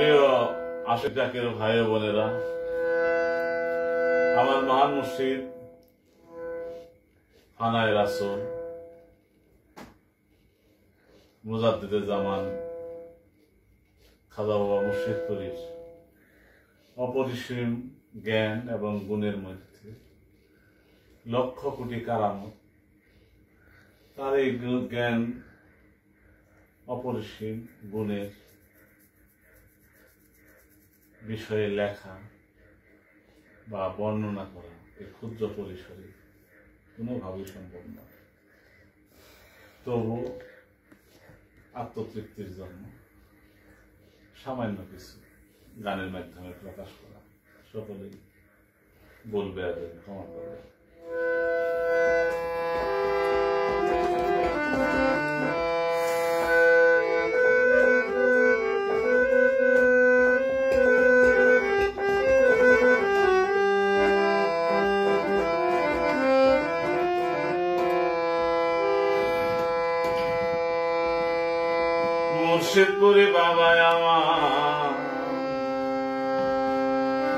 প্রিয় আশিক জাকির ভাই ও বোনেরা, আমার মহান মুর্শিদ ফানায়ে রাসূল মুজাদ্দিদে জামান খাজা বাবা মুর্শিদপুরীর অপরিসীম জ্ঞান এবং গুণের মধ্যে লক্ষ কোটি কারামত, তার এই জ্ঞান অপরিসীম গুণের বিষয়ে লেখা বা বর্ণনা করা এই ক্ষুদ্র পরিসরে কোনোভাবেই সম্ভব না। তবু আত্মতৃপ্তির জন্য সামান্য কিছু গানের মাধ্যমে প্রকাশ করা, সকলেই বলবে আর ক্ষমা করবে। মুর্শিদপুরে বাবা আমার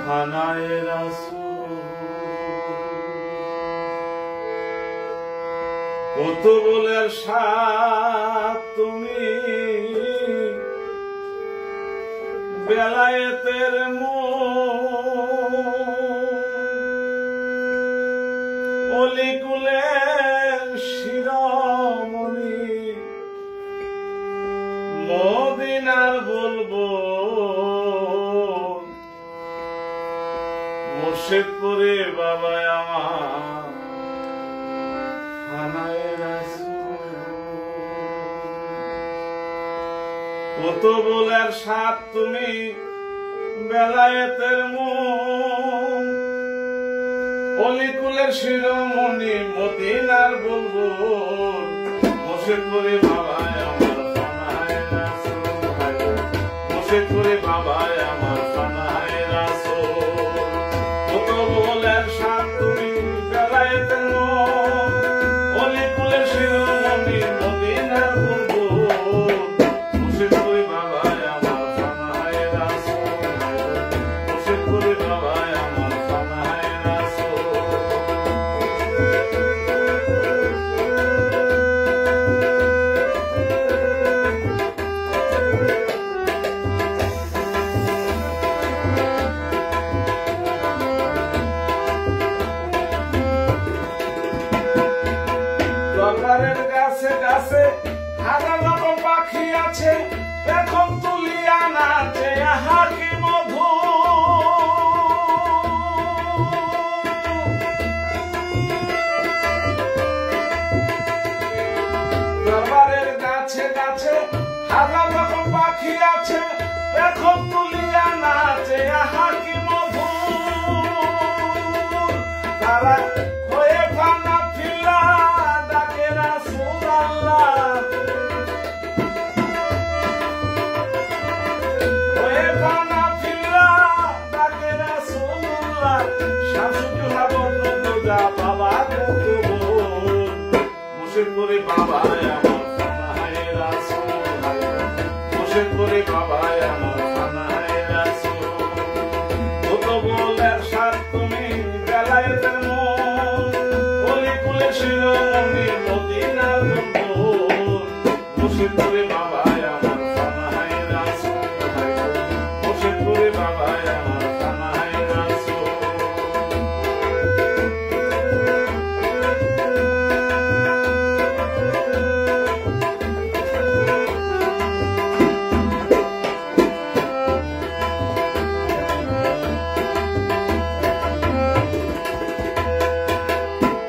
ফানায়ে রাসূল, কত বলের সাথ তুমি বেলায়েতের অলিকুলের শিরোমণি মদিনার বলবো মুর্শিদপুরে বাবা আমার ফানায়ে রাসূল, কত বলের সাথ তুমি বেলায়েতের অলিকুলের শিরোমণি মদিনার বলবো মুর্শিদপুরে বাবা আমার ফানায়ে রাসূল, মুর্শিদপুরে বাবা আমার ফানায়ে রাসূল, কত বলের সাথ তুমি বেলায়েতের অলিকুলের শিরোমণি মদিনার বলবো মুর্শিদপুরে বাবা আমার ফানায়ে রাসূল, মুর্শিদপুরে বাবা আমার ফানায়ে রাসূল। দরবারের গাছে গাছে হাজার রকম পাখি আছে, এখন তুলিয়া নাচে আহা কি মধু। দরবারের গাছে গাছে হাজার রকম পাখি আছে, এখন তুলিয়া নাচে আহা কি মধু। তারা হয়ে ফানা ফিলা ডাকে রাসূল আল্লাহ, হয়ে ফানা ফিলা ডাকে রাসূলুল্লাহ। শাশুড়ি হাবন দুজা বাবা কবুল, মুর্শিদপুরে বাবা আমার ফানায়ে রাসূল, মুর্শিদপুরে বাবা আমার ফানায়ে রাসূল, কত বলের সাথ তুমি বেলায়েতের অলিকুলের শিরোমণি মদিনার বলবো মুর্শিদপুরে বাবা আমার ফানায়ে রাসূল, মুর্শিদপুরে বাবা আমার ফানায়ে রাসূল।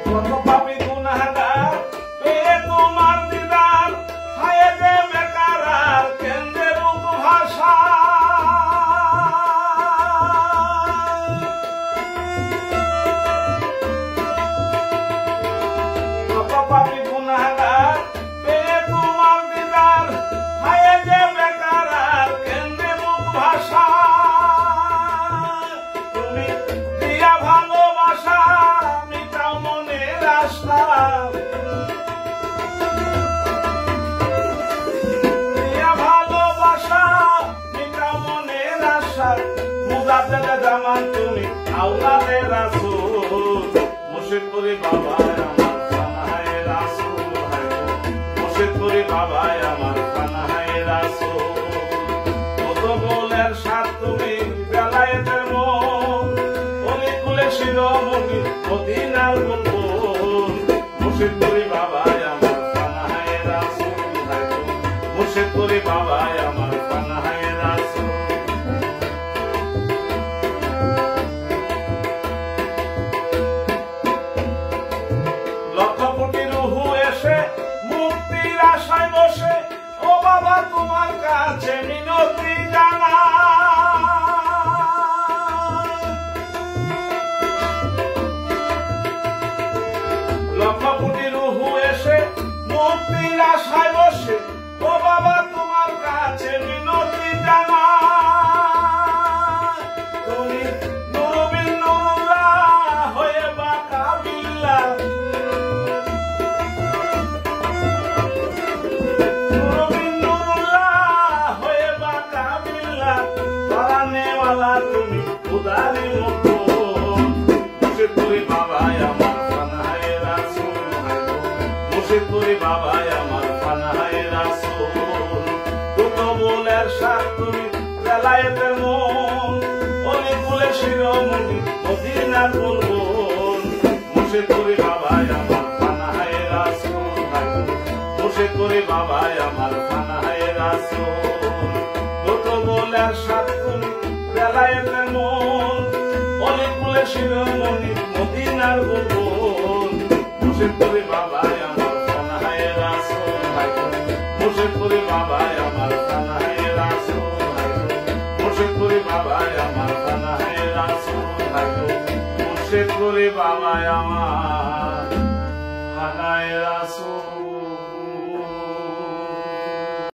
কত পাপী গুনাহগার পেয়ে তোমার দিদার, হায় যে বেকারার কেন্দ্রের উপভাষা। মুজাদ্দেদ জামান তুমি আওলাদে রাসূল মুর্শিদ পুরি বাবা আমার পানাহায় রাসূল মুর্শিদ পুরি বাবা আমার পানাহায় রাসূল কত বলের সাথ তুমি বেলায়েতের মন ওলি কুলে শিরোমণি মদিনার বুলবুল মুর্শিদ পুরি বাবা আমার পানাহায় রাসূল মুর্শিদ পুরি বাবা আমার পানাহায় রাসূল লক্ষ কোটি রুহু এসে মুক্তির আশায় বসে ও বাবা তোমার কাছে মিনতি জানায় লক্ষ কোটি রুহু এসে মুক্তির আশায় বসে ও বাবা তোমার কাছে মিনতি জানায় তুমি নুরবিন নুরুল্লাহ হয়ে বাঁকা বিল্লাহ নুরবিন নুরুল্লাহ হয়ে বাঁকা বিল্লাহ তারানেওয়ালা তুমি উদারি মুকুল মুর্শিদ পুরি বাবা আমার পানাহায় রাসূল মুর্শিদ পুরি বাবা আমার পানাহায় রাসূল কত বলের সাথ তুমি বেলায়েতের মন ওলি কুলে শিরোমণি মদিনার বুলবুল মুর্শিদ পুরি বাবা আমার পানাহায় রাসূল মুর্শিদ পুরি বাবা আমার পানাহায় রাসূল কত বলের সাথ তুমি বেলায়েতের মন ওলি কুলে শিরোমণি মদিনার বুলবুল মুর্শিদ পুরি বাবা আমার পানাহায় রাসূল মুর্শিদ পুরি বাবা আমার পানাহায় রাসূল মুর্শিদ পুরি বাবা আমার পানাহায় রাসূল মুর্শিদ পুরি বাবা আমার পানাহায় রাসূল।